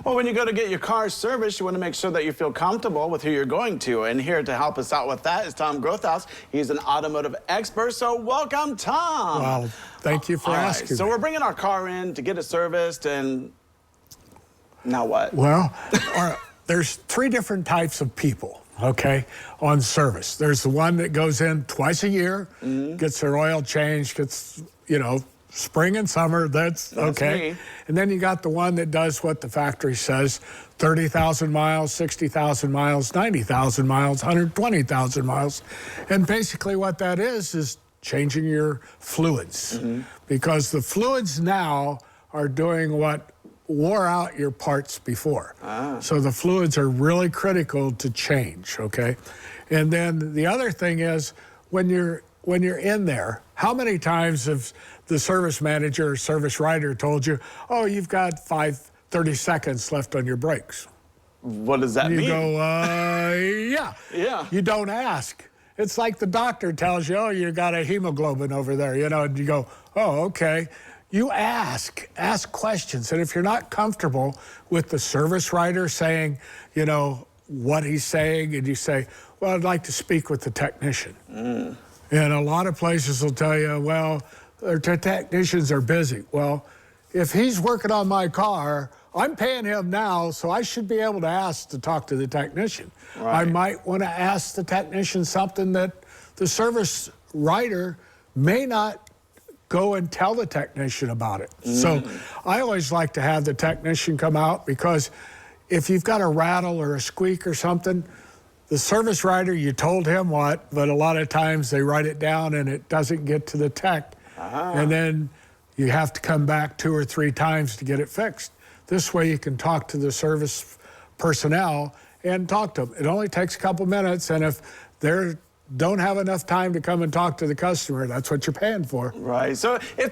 Well, when you go to get your car serviced, you want to make sure that you feel comfortable with who you're going to. And here to help us out with that is Tom Grothous. He's an automotive expert. So welcome, Tom. Well, thank you for asking. Right, so we're bringing our car in to get it serviced, and now what? Well, there's three different types of people, okay, on service. There's the one that goes in twice a year, gets their oil changed, gets, spring and summer, that's okay. Me. And then you got the one that does what the factory says, 30,000 miles, 60,000 miles, 90,000 miles, 120,000 miles. And basically what that is changing your fluids. Because the fluids now are doing what wore out your parts before. So the fluids are really critical to change, okay? And then the other thing is when you're in there, how many times have the service manager or service writer told you, oh, you've got 30 seconds left on your brakes? What does that mean? You go, yeah. Yeah. You don't ask. It's like the doctor tells you, oh, you got a hemoglobin over there, and you go, oh, okay. You ask questions. And if you're not comfortable with the service writer saying, what he's saying, and you say, well, I'd like to speak with the technician. And a lot of places will tell you, well, their technicians are busy. Well, if he's working on my car, I'm paying him now, so I should be able to ask to talk to the technician. Right. I might want to ask the technician something that the service writer may not go and tell the technician about it. So I always like to have the technician come out, because if you've got a rattle or a squeak or something, the service writer, you told him what, but a lot of times they write it down and it doesn't get to the tech. And then you have to come back 2 or 3 times to get it fixed. This way you can talk to the service personnel and talk to them. It only takes a couple minutes, and if they don't have enough time to come and talk to the customer, that's what you're paying for. Right. So if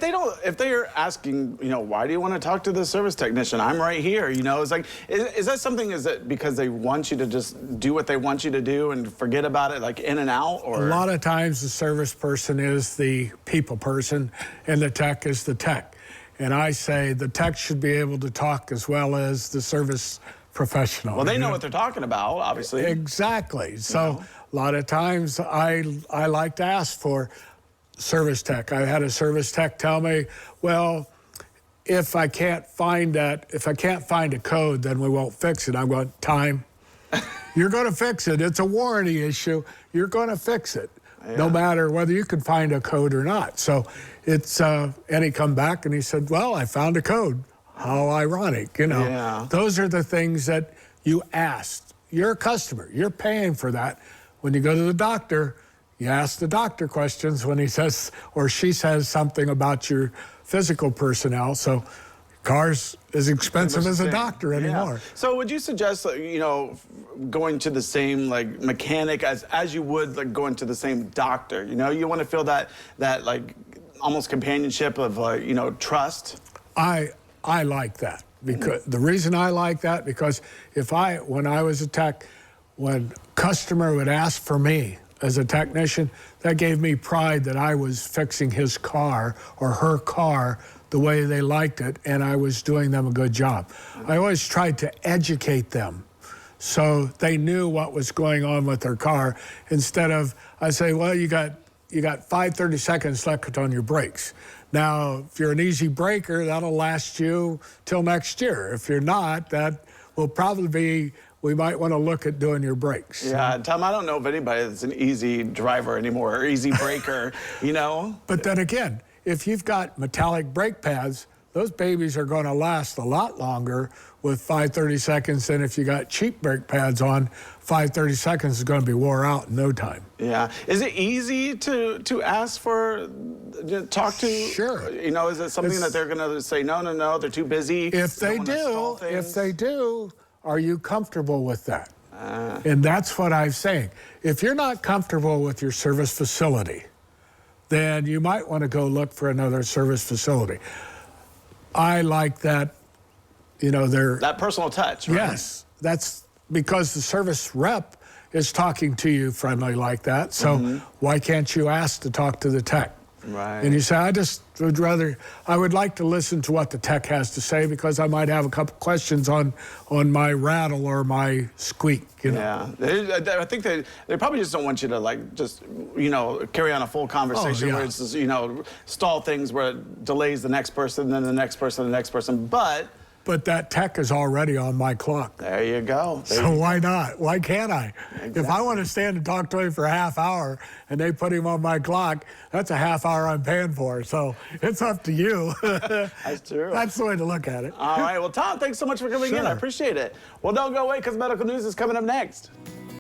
they're asking, why do you want to talk to the service technician? I'm right here. It's like, is that something? Is it because they want you to just do what they want you to do and forget about it, like in and out? Or a lot of times the service person is the people person, and the tech is the tech. And I say the tech should be able to talk as well as the service professional. Well, they know what they're talking about, obviously. Exactly. So a lot of times I like to ask for service tech. I had a service tech tell me, well, if I can't find a code, then we won't fix it. I'm going, time. You're going to fix it. It's a warranty issue. You're going to fix it. No matter whether you can find a code or not. So it's, and he come back and he said, well, I found a code. How ironic, Those are the things that you asked. You're a customer. You're paying for that. When you go to the doctor, you ask the doctor questions when he says or she says something about your physical personnel. So car's as expensive as a doctor anymore. So would you suggest, going to the same mechanic as you would going to the same doctor? You want to feel that almost companionship of trust. I like that, because the reason I like that, because when I was a tech, when customer would ask for me as a technician, that gave me pride that I was fixing his car or her car the way they liked it, and I was doing them a good job. I always tried to educate them so they knew what was going on with their car, instead of, I say, well, you got 30 seconds left on your brakes. Now, if you're an easy braker, that'll last you till next year. If you're not, that will probably be, we might want to look at doing your brakes. Yeah, Tom, I don't know of anybody that's an easy driver anymore, or easy braker, But then again, if you've got metallic brake pads, those babies are going to last a lot longer with 30 seconds than if you got cheap brake pads on. 30 seconds is going to be wore out in no time. Yeah. Is it easy to ask for, talk to? Sure. Is it something that they're going to say, no, they're too busy? If they do, are you comfortable with that? And that's what I'm saying. If you're not comfortable with your service facility, then you might want to go look for another service facility. I like that, that personal touch, right? Yes, that's because the service rep is talking to you friendly like that. So why can't you ask to talk to the tech? Right. And you say, I would like to listen to what the tech has to say because I might have a couple questions on my rattle or my squeak, you know. Yeah, I think they probably just don't want you to like just, you know, carry on a full conversation where it's just, you know, stall things where it delays the next person, then the next person, the next person, But that tech is already on my clock. There you go. So why not? Why can't I? Exactly. If I want to stand and talk to him for a half hour and they put him on my clock, that's a half hour I'm paying for. So it's up to you. That's true. That's the way to look at it. All right. Well, Tom, thanks so much for coming in. I appreciate it. Well, don't go away because medical news is coming up next.